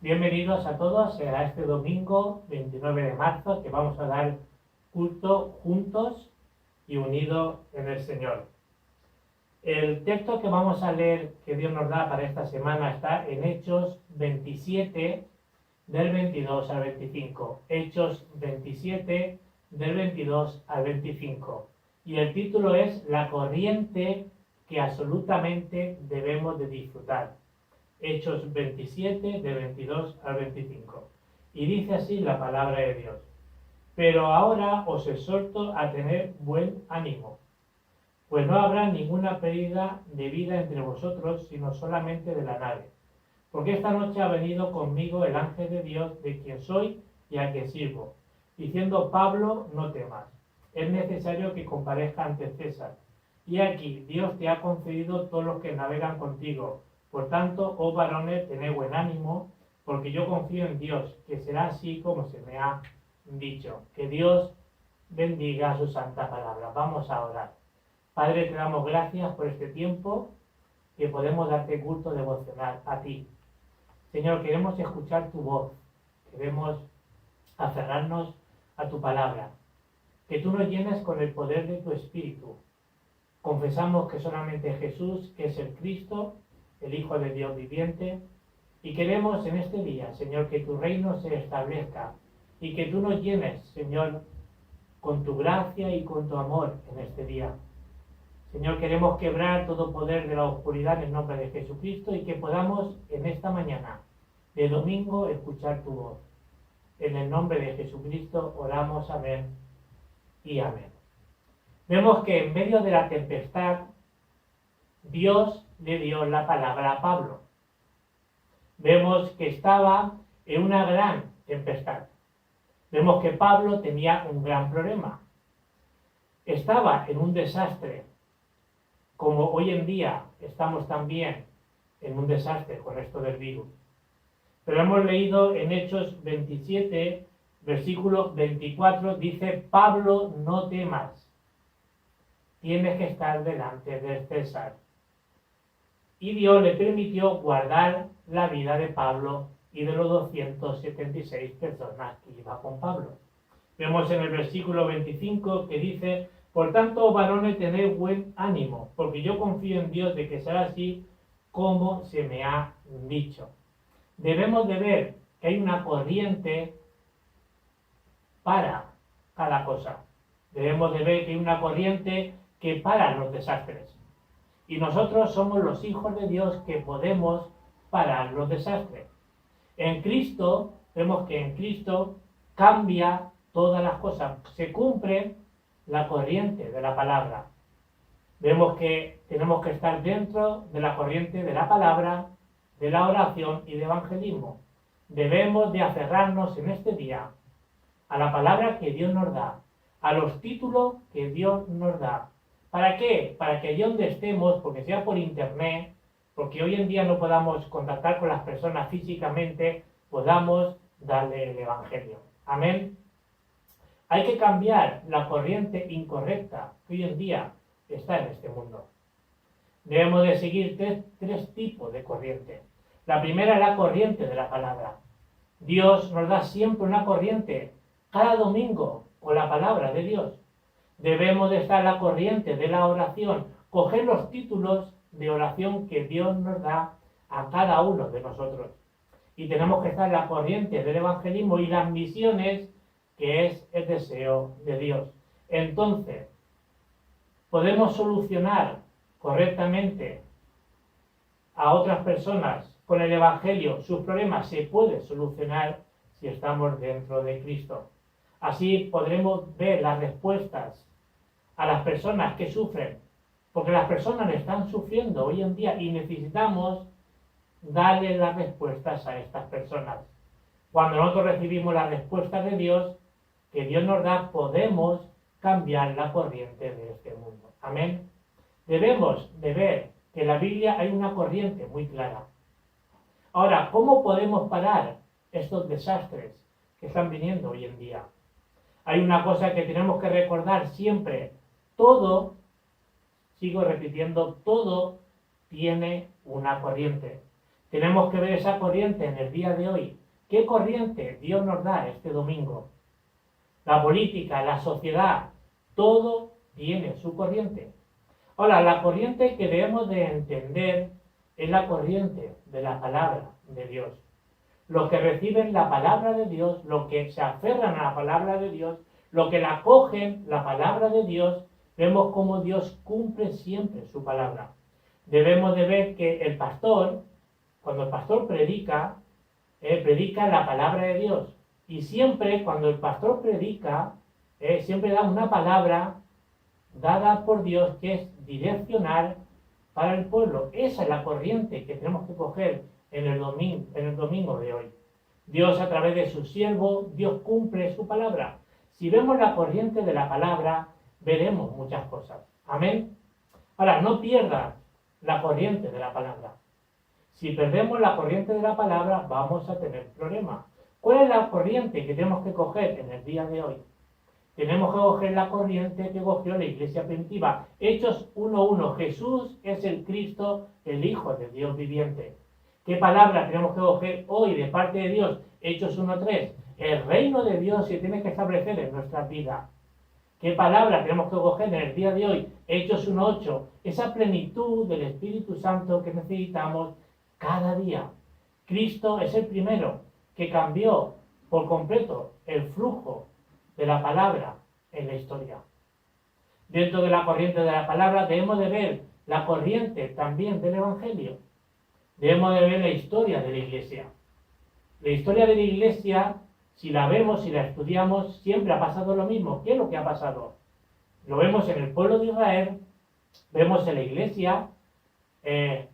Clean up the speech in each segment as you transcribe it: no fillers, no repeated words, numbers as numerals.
Bienvenidos a todos a este domingo 29 de marzo que vamos a dar culto juntos y unidos en el Señor. El texto que vamos a leer que Dios nos da para esta semana está en Hechos 27 del 22 al 25. Hechos 27 del 22 al 25. Y el título es La corriente que absolutamente debemos de disfrutar. Hechos 27, de 22 al 25. Y dice así la palabra de Dios. Pero ahora os exhorto a tener buen ánimo, pues no habrá ninguna pérdida de vida entre vosotros, sino solamente de la nave. Porque esta noche ha venido conmigo el ángel de Dios, de quien soy y a quien sirvo, diciendo: Pablo, no temas, es necesario que comparezca ante César. Y aquí Dios te ha concedido todos los que navegan contigo. Por tanto, oh varones, tened buen ánimo, porque yo confío en Dios, que será así como se me ha dicho. Que Dios bendiga su santa palabra. Vamos a orar. Padre, te damos gracias por este tiempo que podemos darte culto devocional a ti. Señor, queremos escuchar tu voz, queremos aferrarnos a tu palabra, que tú nos llenes con el poder de tu Espíritu. Confesamos que solamente Jesús es el Cristo, el Hijo de Dios viviente, y queremos en este día, Señor, que tu reino se establezca y que tú nos llenes, Señor, con tu gracia y con tu amor en este día. Señor, queremos quebrar todo poder de la oscuridad en el nombre de Jesucristo y que podamos en esta mañana de domingo escuchar tu voz. En el nombre de Jesucristo oramos, amén y amén. Vemos que en medio de la tempestad, Dios le dio la palabra a Pablo. Vemos que estaba en una gran tempestad. Vemos que Pablo tenía un gran problema. Estaba en un desastre, como hoy en día estamos también en un desastre con esto del virus. Pero hemos leído en Hechos 27, versículo 24, dice: Pablo, no temas, tienes que estar delante de César. Y Dios le permitió guardar la vida de Pablo y de los 276 personas que iban con Pablo. Vemos en el versículo 25 que dice: Por tanto, varones, tened buen ánimo, porque yo confío en Dios de que será así como se me ha dicho. Debemos de ver que hay una corriente para cada cosa. Debemos de ver que hay una corriente que para los desastres. Y nosotros somos los hijos de Dios que podemos parar los desastres. En Cristo, vemos que en Cristo cambia todas las cosas. Se cumple la corriente de la palabra. Vemos que tenemos que estar dentro de la corriente de la palabra, de la oración y de evangelismo. Debemos de aferrarnos en este día a la palabra que Dios nos da, a los títulos que Dios nos da. ¿Para qué? Para que allí donde estemos, porque sea por internet, porque hoy en día no podamos contactar con las personas físicamente, podamos darle el evangelio. Amén. Hay que cambiar la corriente incorrecta que hoy en día está en este mundo. Debemos de seguir tres tipos de corriente. La primera es la corriente de la palabra. Dios nos da siempre una corriente, cada domingo, con la palabra de Dios. Debemos de estar en la corriente de la oración, coger los títulos de oración que Dios nos da a cada uno de nosotros. Y tenemos que estar en la corriente del evangelismo y las misiones, que es el deseo de Dios. Entonces, podemos solucionar correctamente a otras personas con el evangelio. Sus problemas se pueden solucionar si estamos dentro de Cristo. Así podremos ver las respuestas a las personas que sufren, porque las personas están sufriendo hoy en día y necesitamos darle las respuestas a estas personas. Cuando nosotros recibimos las respuestas de Dios, que Dios nos da, podemos cambiar la corriente de este mundo. Amén. Debemos de ver que en la Biblia hay una corriente muy clara. Ahora, ¿cómo podemos parar estos desastres que están viniendo hoy en día? Hay una cosa que tenemos que recordar siempre. Todo, sigo repitiendo, todo tiene una corriente. Tenemos que ver esa corriente en el día de hoy. ¿Qué corriente Dios nos da este domingo? La política, la sociedad, todo tiene su corriente. Ahora, la corriente que debemos de entender es la corriente de la palabra de Dios. Los que reciben la palabra de Dios, los que se aferran a la palabra de Dios, los que la acogen, la palabra de Dios, vemos cómo Dios cumple siempre su palabra. Debemos de ver que el pastor, cuando el pastor predica, predica la palabra de Dios. Y siempre cuando el pastor predica, siempre da una palabra dada por Dios que es direccional para el pueblo. Esa es la corriente que tenemos que coger en el domingo de hoy. Dios a través de su siervo, Dios cumple su palabra. Si vemos la corriente de la palabra, veremos muchas cosas. Amén. Ahora, no pierdas la corriente de la palabra. Si perdemos la corriente de la palabra, vamos a tener problemas. ¿Cuál es la corriente que tenemos que coger en el día de hoy? Tenemos que coger la corriente que cogió la iglesia primitiva. Hechos 1:1. Jesús es el Cristo, el Hijo de Dios viviente. ¿Qué palabra tenemos que coger hoy de parte de Dios? Hechos 1:3. El reino de Dios se tiene que establecer en nuestra vida. ¿Qué palabra tenemos que coger en el día de hoy? Hechos 1:8. Esa plenitud del Espíritu Santo que necesitamos cada día. Cristo es el primero que cambió por completo el flujo de la palabra en la historia. Dentro de la corriente de la palabra debemos de ver la corriente también del Evangelio. Debemos de ver la historia de la iglesia. La historia de la iglesia, si la vemos, si la estudiamos, siempre ha pasado lo mismo. ¿Qué es lo que ha pasado? Lo vemos en el pueblo de Israel, vemos en la iglesia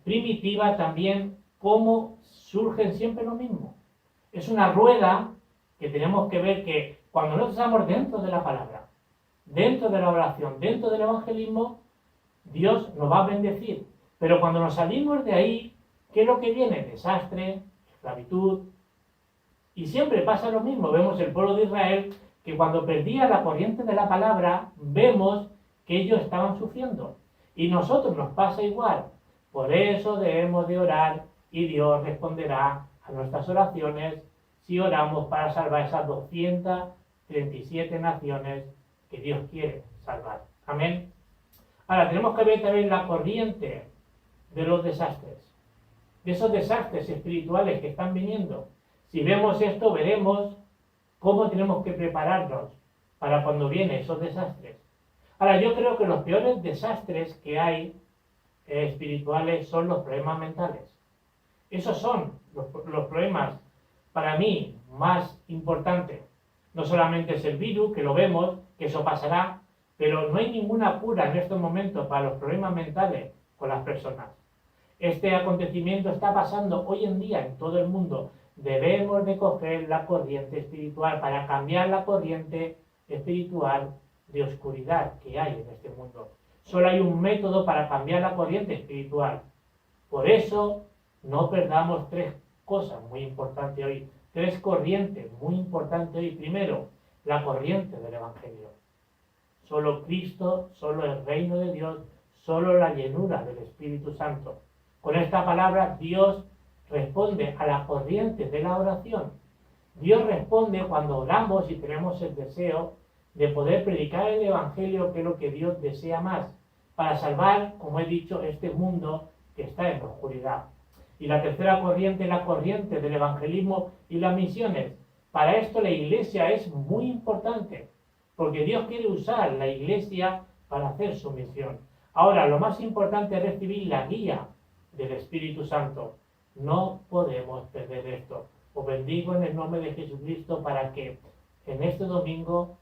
primitiva también cómo surgen siempre lo mismo. Es una rueda que tenemos que ver que cuando nosotros estamos dentro de la palabra, dentro de la oración, dentro del evangelismo, Dios nos va a bendecir. Pero cuando nos salimos de ahí, ¿qué es lo que viene? Desastre, esclavitud. Y siempre pasa lo mismo. Vemos el pueblo de Israel que cuando perdía la corriente de la palabra, vemos que ellos estaban sufriendo. Y nosotros nos pasa igual. Por eso debemos de orar y Dios responderá a nuestras oraciones si oramos para salvar esas 237 naciones que Dios quiere salvar. Amén. Ahora, tenemos que ver también la corriente de los desastres, de esos desastres espirituales que están viniendo. Si vemos esto, veremos cómo tenemos que prepararnos para cuando vienen esos desastres. Ahora, yo creo que los peores desastres que hay espirituales son los problemas mentales. Esos son los problemas, para mí, más importantes. No solamente es el virus, que lo vemos, que eso pasará, pero no hay ninguna cura en estos momentos para los problemas mentales con las personas. Este acontecimiento está pasando hoy en día en todo el mundo. Debemos de coger la corriente espiritual para cambiar la corriente espiritual de oscuridad que hay en este mundo. Solo hay un método para cambiar la corriente espiritual. Por eso, no perdamos tres cosas muy importantes hoy. Tres corrientes muy importantes hoy. Primero, la corriente del Evangelio. Solo Cristo, solo el reino de Dios, solo la llenura del Espíritu Santo. Con esta palabra, Dios responde a la corriente de la oración. Dios responde cuando oramos y tenemos el deseo de poder predicar el Evangelio, que es lo que Dios desea más, para salvar, como he dicho, este mundo que está en la oscuridad. Y la tercera corriente es la corriente del evangelismo y las misiones. Para esto la iglesia es muy importante, porque Dios quiere usar la iglesia para hacer su misión. Ahora, lo más importante es recibir la guía del Espíritu Santo. No podemos perder esto. Os bendigo en el nombre de Jesucristo para que en este domingo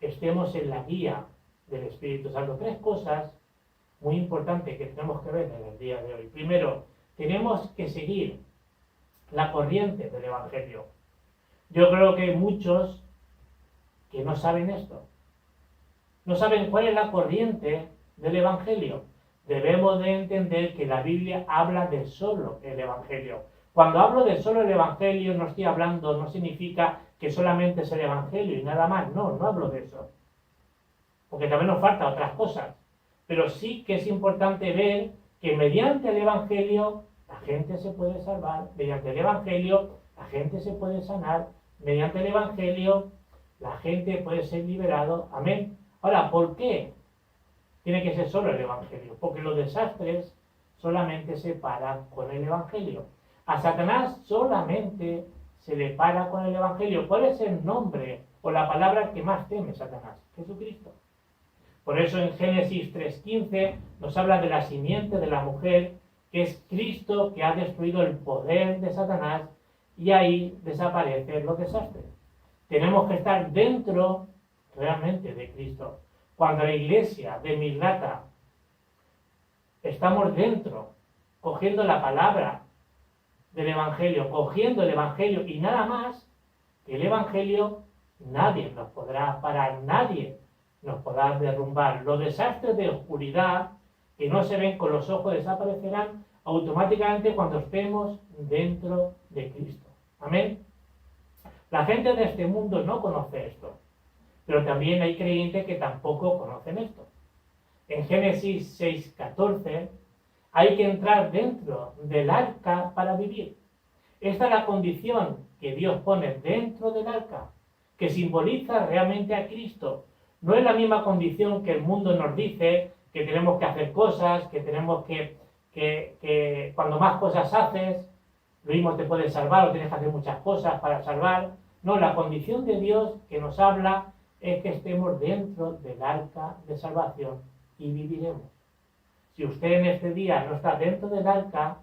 estemos en la guía del Espíritu Santo. Tres cosas muy importantes que tenemos que ver en el día de hoy. Primero, tenemos que seguir la corriente del Evangelio. Yo creo que hay muchos que no saben esto. No saben cuál es la corriente del Evangelio. Debemos de entender que la Biblia habla de solo el Evangelio. Cuando hablo de solo el Evangelio, no estoy hablando, no significa que solamente es el Evangelio y nada más. No hablo de eso. Porque también nos faltan otras cosas. Pero sí que es importante ver que mediante el Evangelio la gente se puede salvar, mediante el Evangelio la gente se puede sanar, mediante el Evangelio la gente puede ser liberado. Amén. Ahora, ¿por qué tiene que ser solo el Evangelio? Porque los desastres solamente se paran con el Evangelio. A Satanás solamente se le para con el Evangelio. ¿Cuál es el nombre o la palabra que más teme Satanás? Jesucristo. Por eso en Génesis 3:15 nos habla de la simiente de la mujer, que es Cristo, que ha destruido el poder de Satanás, y ahí desaparecen los desastres. Tenemos que estar dentro realmente de Cristo. Cuando la iglesia de Milnata estamos dentro, cogiendo la palabra del Evangelio, cogiendo el Evangelio y nada más que el Evangelio, nadie nos podrá parar, nadie nos podrá derrumbar. Los desastres de oscuridad que no se ven con los ojos desaparecerán automáticamente cuando estemos dentro de Cristo. Amén. La gente de este mundo no conoce esto, pero también hay creyentes que tampoco conocen esto. En Génesis 6:14 hay que entrar dentro del arca para vivir. Esta es la condición que Dios pone dentro del arca, que simboliza realmente a Cristo. No es la misma condición que el mundo nos dice, que tenemos que hacer cosas, que tenemos que cuando más cosas haces, lo mismo te puedes salvar o tienes que hacer muchas cosas para salvar. No, la condición de Dios que nos habla es que estemos dentro del arca de salvación y viviremos. Si usted en este día no está dentro del arca,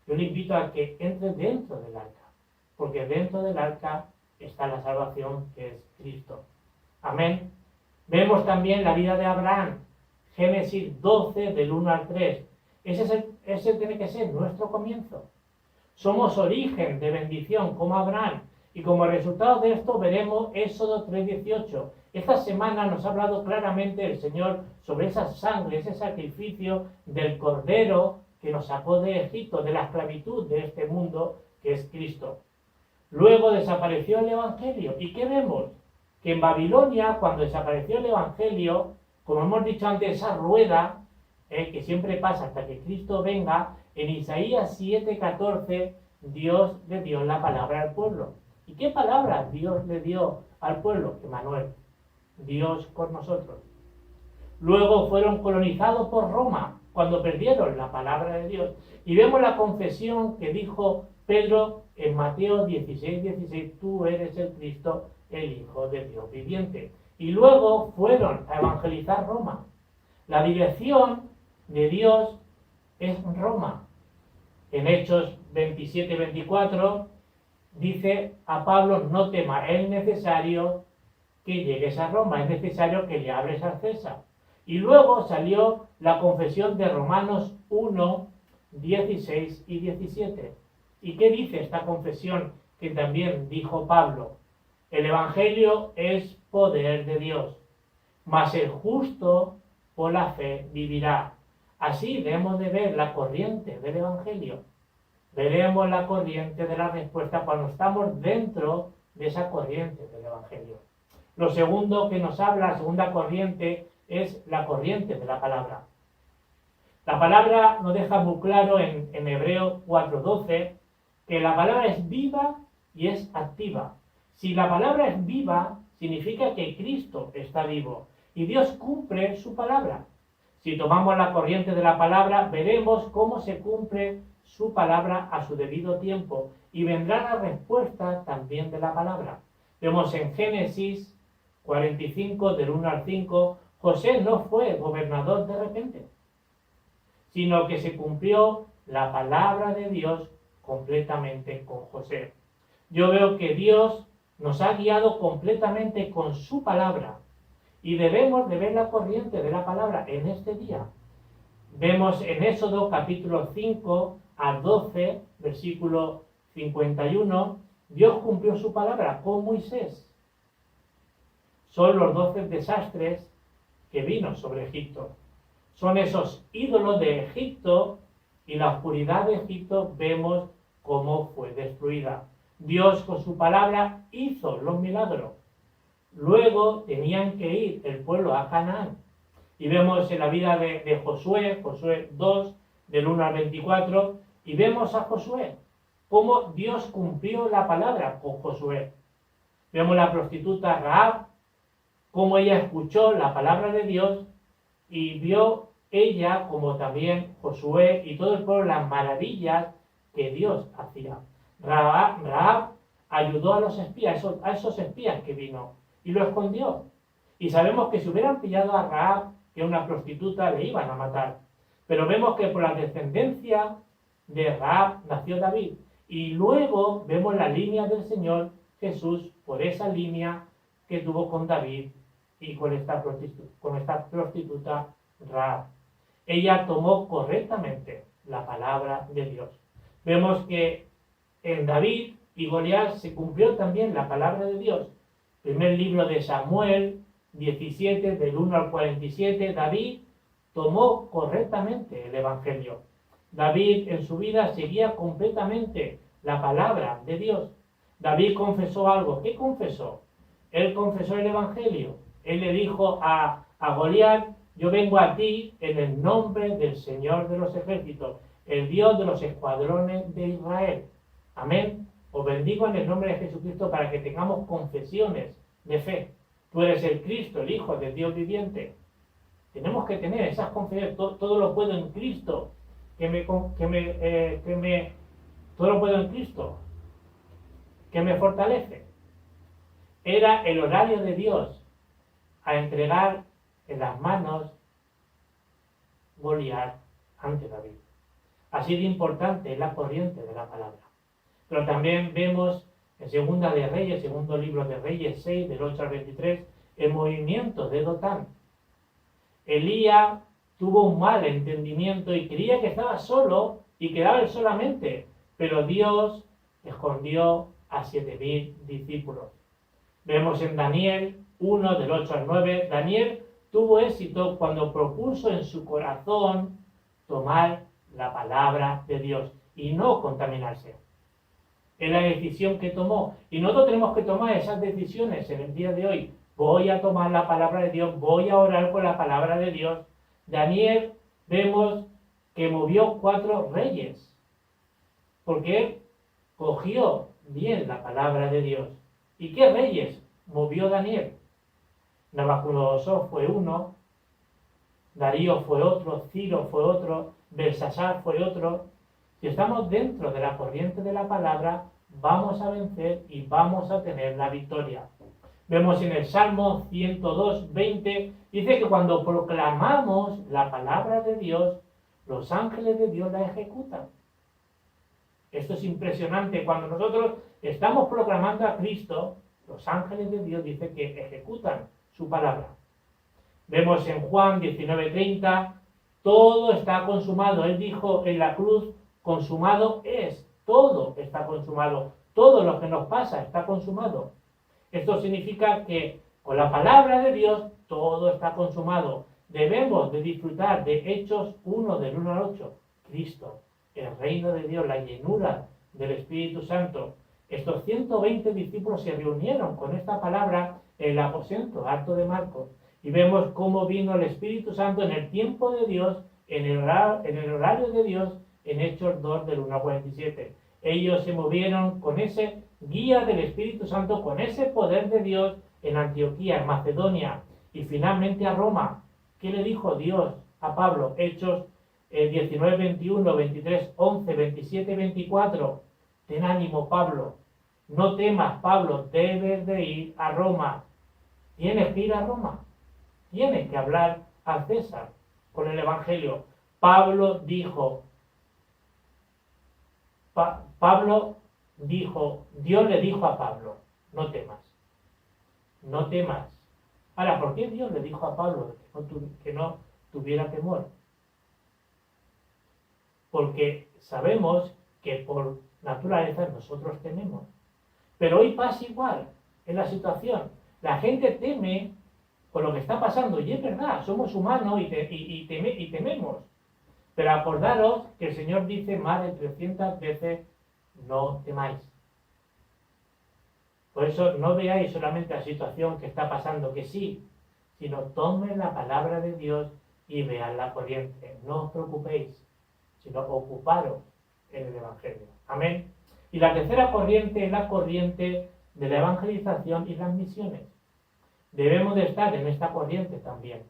yo le invito a que entre dentro del arca, porque dentro del arca está la salvación, que es Cristo. Amén. Vemos también la vida de Abraham, Génesis 12, del 1 al 3. Ese tiene que ser nuestro comienzo. Somos origen de bendición como Abraham, y como resultado de esto veremos Éxodo 3:18. Esta semana nos ha hablado claramente el Señor sobre esa sangre, ese sacrificio del Cordero que nos sacó de Egipto, de la esclavitud de este mundo, que es Cristo. Luego desapareció el Evangelio. ¿Y qué vemos? Que en Babilonia, cuando desapareció el Evangelio, como hemos dicho antes, esa rueda que siempre pasa hasta que Cristo venga, en Isaías 7:14, Dios le dio la palabra al pueblo. ¿Y qué palabra Dios le dio al pueblo? Emmanuel, Dios con nosotros. Luego fueron colonizados por Roma, cuando perdieron la palabra de Dios. Y vemos la confesión que dijo Pedro en Mateo 16:16, tú eres el Cristo, el Hijo de Dios viviente. Y luego fueron a evangelizar Roma. La dirección de Dios es Roma. En Hechos 27:24 dice a Pablo, no temas, es necesario que llegues a Roma, es necesario que le hables al César. Y luego salió la confesión de Romanos 1:16 y 17. ¿Y qué dice esta confesión que también dijo Pablo? El Evangelio es poder de Dios, mas el justo por la fe vivirá. Así debemos de ver la corriente del Evangelio. Veremos la corriente de la respuesta cuando estamos dentro de esa corriente del Evangelio. Lo segundo que nos habla, la segunda corriente, es la corriente de la palabra. La palabra nos deja muy claro en Hebreos 4:12 que la palabra es viva y es activa. Si la palabra es viva, significa que Cristo está vivo y Dios cumple su palabra. Si tomamos la corriente de la palabra, veremos cómo se cumple su palabra a su debido tiempo y vendrá la respuesta también de la palabra. Vemos en Génesis 45, del 1 al 5, José no fue gobernador de repente, sino que se cumplió la palabra de Dios completamente con José. Yo veo que Dios nos ha guiado completamente con su palabra y debemos de ver la corriente de la palabra en este día. Vemos en Éxodo capítulo 5 a 12, versículo 51, Dios cumplió su palabra con Moisés. Son los 12 desastres que vino sobre Egipto. Son esos ídolos de Egipto y la oscuridad de Egipto vemos cómo fue destruida. Dios con su palabra hizo los milagros. Luego tenían que ir el pueblo a Canaán. Y vemos en la vida de Josué 2, del 1 al 24, Y vemos a Josué, cómo Dios cumplió la palabra con Josué. Vemos la prostituta Rahab, cómo ella escuchó la palabra de Dios y vio ella, como también Josué y todo el pueblo, las maravillas que Dios hacía. Rahab ayudó a los espías, a esos espías que vino, y lo escondió. Y sabemos que si hubieran pillado a Rahab, que es una prostituta, le iban a matar. Pero vemos que por la descendencia de Rahab nació David. Y luego vemos la línea del Señor Jesús por esa línea que tuvo con David y con esta prostituta Rahab. Ella tomó correctamente la palabra de Dios. Vemos que en David y Goliat se cumplió también la palabra de Dios. Primer libro de Samuel 17, del 1 al 47, David tomó correctamente el Evangelio. David en su vida seguía completamente la palabra de Dios. David confesó algo. ¿Qué confesó? Él confesó el Evangelio. Él le dijo a Goliat: yo vengo a ti en el nombre del Señor de los ejércitos, el Dios de los escuadrones de Israel. Amén. Os bendigo en el nombre de Jesucristo para que tengamos confesiones de fe. Tú eres el Cristo, el Hijo del Dios viviente. Tenemos que tener esas confesiones. Todo lo puedo en Cristo. Todo lo puedo en Cristo, que me fortalece. Era el horario de Dios a entregar en las manos Goliat ante David. Así de importante es la corriente de la palabra. Pero también vemos en Segunda de Reyes, segundo libro de Reyes 6, del 8 al 23, el movimiento de Dotán. Elías tuvo un mal entendimiento y creía que estaba solo y quedaba él solamente, pero Dios escondió a 7.000 discípulos. Vemos en Daniel 1, del 8 al 9, Daniel tuvo éxito cuando propuso en su corazón tomar la palabra de Dios y no contaminarse. Es la decisión que tomó. Y nosotros tenemos que tomar esas decisiones en el día de hoy. Voy a tomar la palabra de Dios, voy a orar con la palabra de Dios. Daniel, vemos que movió 4 reyes, porque él cogió bien la palabra de Dios. ¿Y qué reyes movió Daniel? Nabucodonosor fue uno, Darío fue otro, Ciro fue otro, Belsasar fue otro. Si estamos dentro de la corriente de la palabra, vamos a vencer y vamos a tener la victoria. Vemos en el Salmo 102, 20, dice que cuando proclamamos la palabra de Dios, los ángeles de Dios la ejecutan. Esto es impresionante. Cuando nosotros estamos proclamando a Cristo, los ángeles de Dios dice que ejecutan su palabra. Vemos en Juan 19:30, todo está consumado. Él dijo en la cruz, consumado es. Todo está consumado. Todo lo que nos pasa está consumado. Esto significa que con la palabra de Dios todo está consumado. Debemos de disfrutar de Hechos 1, del 1 al 8. Cristo, el reino de Dios, la llenura del Espíritu Santo. Estos 120 discípulos se reunieron con esta palabra en el aposento alto de Marcos. Y vemos cómo vino el Espíritu Santo en el tiempo de Dios, en el horario de Dios, en Hechos 2, del 1 al 47. Ellos se movieron con ese guía del Espíritu Santo, con ese poder de Dios en Antioquía, en Macedonia y finalmente a Roma. ¿Qué le dijo Dios a Pablo? Hechos 19, 21, 23, 11, 27, 24. Ten ánimo, Pablo. No temas, Pablo, debes de ir a Roma. Tienes que ir a Roma. Tienes que hablar a César con el Evangelio. Pablo dijo, Dios le dijo a Pablo, no temas, no temas. Ahora, ¿por qué Dios le dijo a Pablo que no tuviera temor? Porque sabemos que por naturaleza nosotros tememos. Pero hoy pasa igual en la situación. La gente teme por lo que está pasando, y es verdad, somos humanos y tememos. Pero acordaros que el Señor dice más de 300 veces, no temáis. Por eso no veáis solamente la situación que está pasando, que sí, sino tomen la palabra de Dios y vean la corriente. No os preocupéis, sino ocuparos en el Evangelio. Amén. Y la tercera corriente es la corriente de la evangelización y las misiones. Debemos de estar en esta corriente también.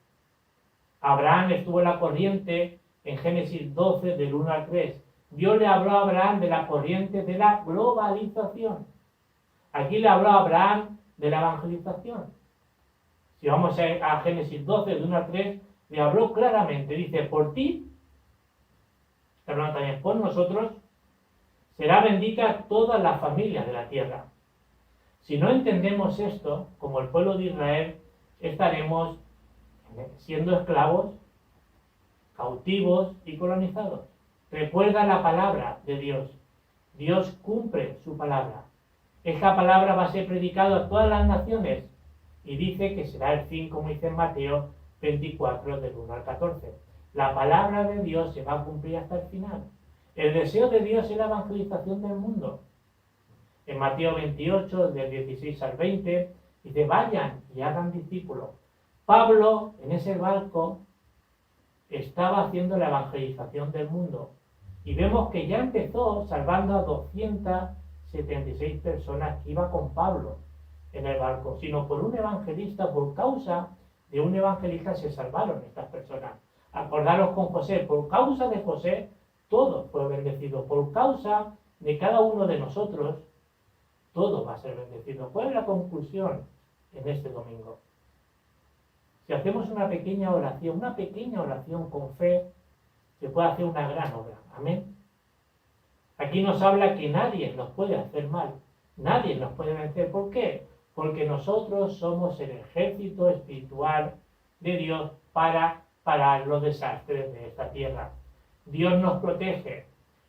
Abraham estuvo en la corriente en Génesis 12, del 1 al 3. Dios le habló a Abraham de la corriente de la globalización. Aquí le habló a Abraham de la evangelización. Si vamos a Génesis 12, del 1 al 3, le habló claramente. Dice, por ti, está hablando también por nosotros, será bendita toda la familia de la tierra. Si no entendemos esto, como el pueblo de Israel, estaremos siendo esclavos, cautivos y colonizados. Recuerda la palabra de Dios. Dios cumple su palabra. Esta palabra va a ser predicada a todas las naciones y dice que será el fin, como dice en Mateo 24, del 1 al 14. La palabra de Dios se va a cumplir hasta el final. El deseo de Dios es la evangelización del mundo. En Mateo 28, del 16 al 20, dice, vayan y hagan discípulos. Pablo, en ese barco, estaba haciendo la evangelización del mundo. Y vemos que ya empezó salvando a 276 personas que iba con Pablo en el barco, sino por un evangelista, por causa de un evangelista se salvaron estas personas. Acordaros con José, por causa de José, todo fue bendecido. Por causa de cada uno de nosotros, todo va a ser bendecido. ¿Cuál es la conclusión en este domingo? Si hacemos una pequeña oración con fe, se puede hacer una gran obra. Amén. Aquí nos habla que nadie nos puede hacer mal. Nadie nos puede vencer. ¿Por qué? Porque nosotros somos el ejército espiritual de Dios para parar los desastres de esta tierra. Dios nos protege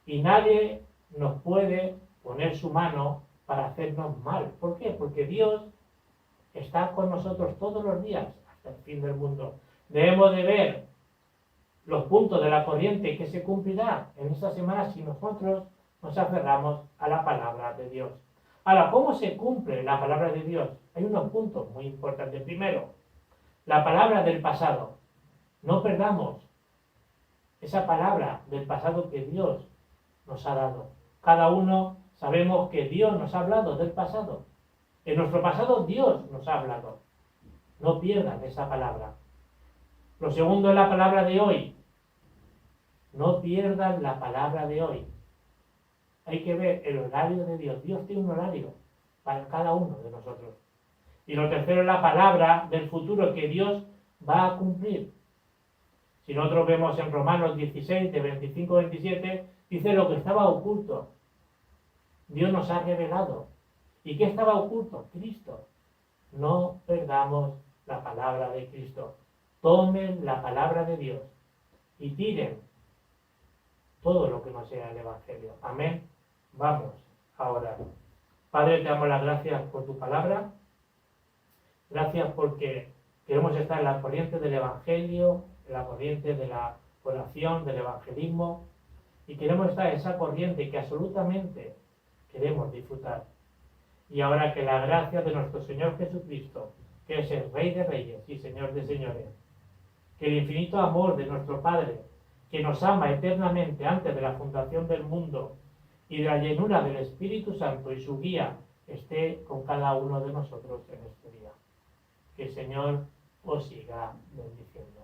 y nadie nos puede poner su mano para hacernos mal. ¿Por qué? Porque Dios está con nosotros todos los días hasta el fin del mundo. Debemos de ver los puntos de la corriente que se cumplirá en esta semana si nosotros nos aferramos a la palabra de Dios. Ahora, ¿cómo se cumple la palabra de Dios? Hay unos puntos muy importantes. Primero, la palabra del pasado. No perdamos esa palabra del pasado que Dios nos ha dado. Cada uno sabemos que Dios nos ha hablado del pasado. En nuestro pasado Dios nos ha hablado. No pierdan esa palabra. Lo segundo es la palabra de hoy. No pierdan la palabra de hoy. Hay que ver el horario de Dios. Dios tiene un horario para cada uno de nosotros. Y lo tercero es la palabra del futuro que Dios va a cumplir. Si nosotros vemos en Romanos 16, de 25 a 27, dice lo que estaba oculto. Dios nos ha revelado. ¿Y qué estaba oculto? Cristo. No perdamos la palabra de Cristo. Tomen la palabra de Dios y tiren todo lo que no sea el Evangelio. Amén. Vamos a orar. Padre, te damos las gracias por tu palabra. Gracias porque queremos estar en la corriente del Evangelio, en la corriente de la oración, del evangelismo, y queremos estar en esa corriente que absolutamente queremos disfrutar. Y ahora que la gracia de nuestro Señor Jesucristo, que es el Rey de Reyes y Señor de Señores, que el infinito amor de nuestro Padre, que nos ama eternamente antes de la fundación del mundo, y de la llenura del Espíritu Santo y su guía, esté con cada uno de nosotros en este día. Que el Señor os siga bendiciendo.